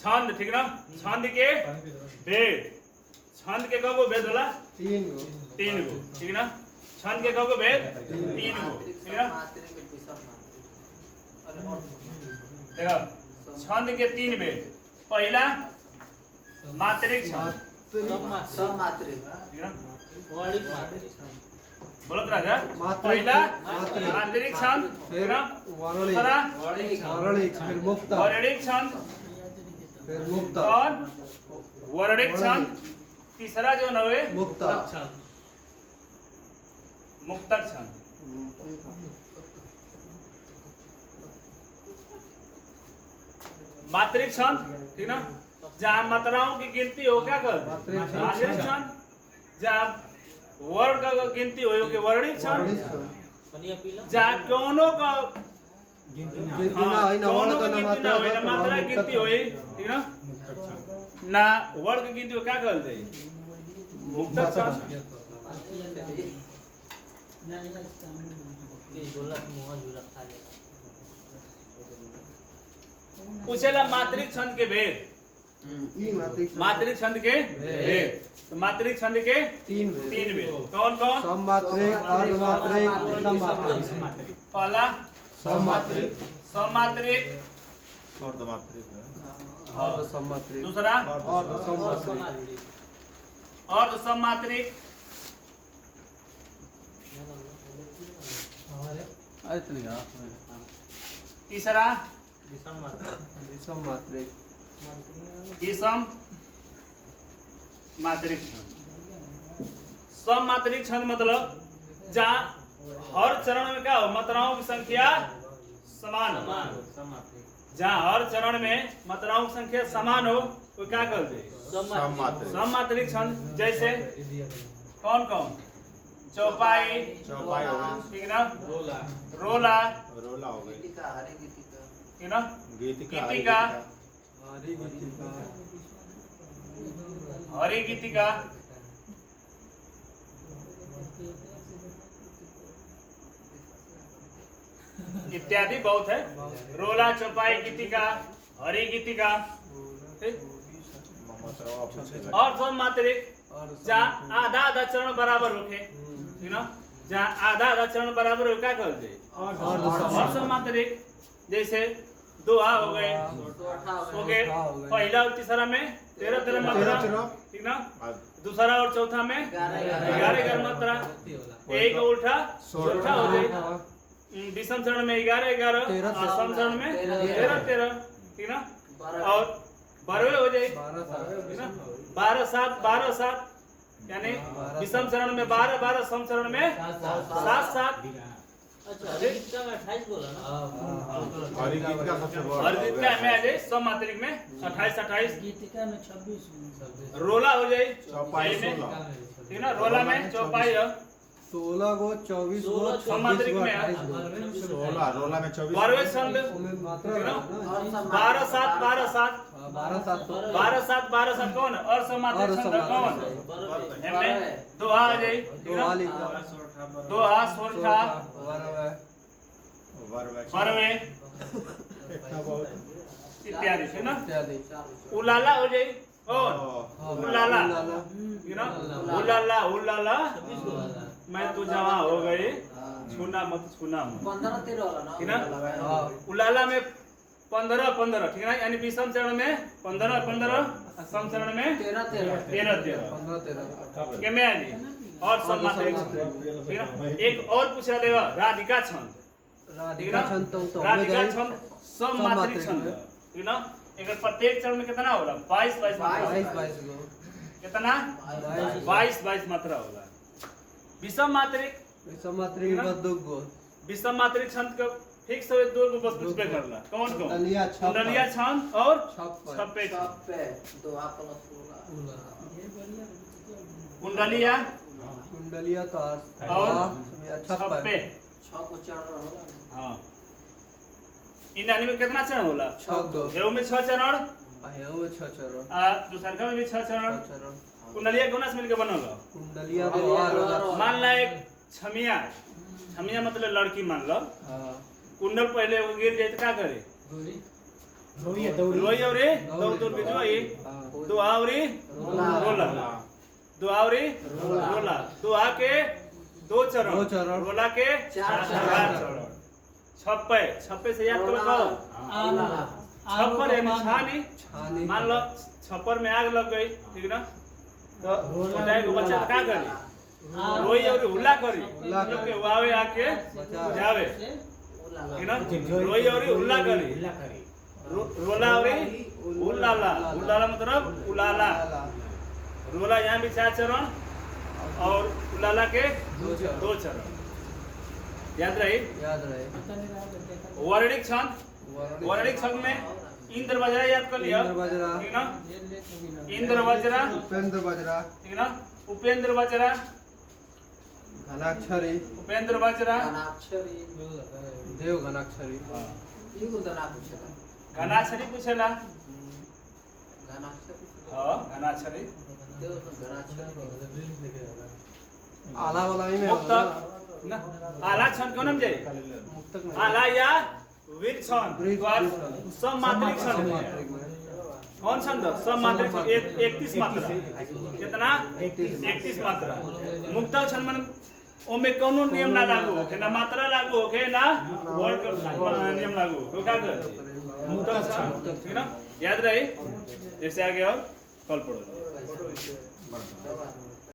छंद ठीक ना छंद के भेद छंद के कगो भेद होला 3 गो ठीक ना छंद के कगो भेद 3 गो ठीक ना देखो छंद के 3 भेद पहला मात्रिक छंद सब मात्रिक ठीक ना बोलत मात्रिक राजा पहला मात्रिक छंद फिर ठीक ना वर्णिक दूसरा वर्णिक फिर मुक्त वर्णिक छंद फिर मुक्त और वर्णिक छंद तीसरा जो न हुए मुक्त मुक्तक छंद मात्रिक छंद ठीक ना जहाँ मात्राओं की गिनती हो क्या कर मात्रिक छंद जहाँ वर्ण का गिनती हो कि वर्णिक छंद जहाँ कौनों का कौनों का गिनती ना होए ना मात्रा की गिनती होए ठीक ना ना वर्ण की गिनती हो क्या कर दे मुक्तक छंद पूछेला मात्रिक छंद के भेद मात्रिक छंद के भेद तो मात्रिक छंद के 3 भेद कौन कौन सममात्रिक अर्धमात्रिक सममात्रिक पहला सममात्रिक सममात्रिक अर्धसममात्रिक दूसरा अर्धसममात्रिक अर्धसममात्रिक तीसरा विषममात्रिक विषम मात्रिक छंद सममात्रिक छंद मतलब जहाँ हर चरण में क्या हो मात्राओं की संख्या समान हो जहाँ हर चरण में मात्राओं की संख्या समान हो तो क्या कर दे सममात्रिक छंद जैसे कौन कौन चौपाई ठीक ना रोला हो गई ठीक ना गीतिका हरि गीतिका इत्यादि बहुत है रोला चौपाई गीतिका हरि गीतिका और सममात्रिक जहाँ आधा आधा चरण बराबर होके ठीक ना जहाँ आधा आधा चरण बराबर हो क्या कर दे और सममात्रिक जैसे दोहा हो गए पहला और तीसरा में 13 मात्रा ठीक ना दूसरा और चौथा में 11 मात्रा एक उल्टा चौथा हो गई विषम चरण में 11 सम चरण में 13 ठीक ना और 12 हो जाए 12 यानी विषम चरण में 12 सम चरण में 7 अच्छा गीतिका में 28 बोला ना और गीतिका में आ जाए सब मात्रिक में 28 गीतिका में 26 रोला हो जाए चौपाई में ठीक ना रोला में चौपाई है 16 गो 24 गो सब मात्रिक में 16 रोला में 24 12वें छंद मात्रा 12 7 कौन और सब मात्रिक छंद कौन हमने दोहा आ जाए दोहा सोरठा परवे इत्यादि है ना उलाला हो जाए कौन उलाला यू नो उलाला मैं तू जवा हो गई छूना मत छूना 15-13 वाला ना उलाला में 15 ठीक है ना यानी विषम चरण में 15 सम चरण में 13 के में आनी और सब मात्रिक ठीक है एक और पूछा देगा राधिका छंद राधिका छंद सब मात्रिक छंद ठीक ना एक प्रत्येक चरण में कितना होला 22 कितना 22 मात्रा होला विषम मात्रिक विषम मात्रिक छंद का ठीक से दो को बस पूछ पे करला कौन कुंडलिया छंद और छप्पे कुंडलिया तो और छप्पे हाँ इन में कितना चरण होला 6 में 6 चरण दूसरका में भी 6 चरण कुंडलिया कोना से मिलके बनल मान ला एक छमिया मतलब लड़की मान लो कुंडल पहले वो गिर जाए तो क्या करे रोई और दौड़ बीजो ये दो आवरी रोला दो आवरी रोला दो आके दो चरण रोला के चार चरण छप्पे से याद करो छप्पर यानी छानी मान लो छप्पर में आग लग गई ठीक ना तो बताए को बच्चा क्या करी रोई और हुला करी मतलब के वावे आके जावे ठीक ना रोई और हुला करी रोला और उलाला उलाला मतलब उलाला रोला यहाँ भी 4 चरण और उलाला के 2 चरण याद रहे वर्णिक छंद में इंद्र वज्रा याद कर लिया ठीक ना इंद्र वज्रा उपेंद्र वज्रा ठीक ना उपेंद्र वज्रा घनाक्षरी उपेंद्र वज्रा घनाक्षरी देव घनाक्षरी ये को तना पूछला घनाक्षरी पूछेला घनाक्षरी हां घनाक्षरी देव तो घनाक्षरी आला वाला ही में मुक्तक ना आला छंद क्यों नाम जाए मुक्तक में आला या वीर छंद सम मात्रिक छंद कौन छंद सम मात्रिक 31 मात्रा कितना 31 मात्रा मुक्तक छंद में ओमे कोनो नियम ना लागू होखे ना मात्रा लागू होखे ना वर्ड नियम लागू तो क्या कर मुक्तक छंद ठीक ना याद रहे इससे आगे और कल पढ़ो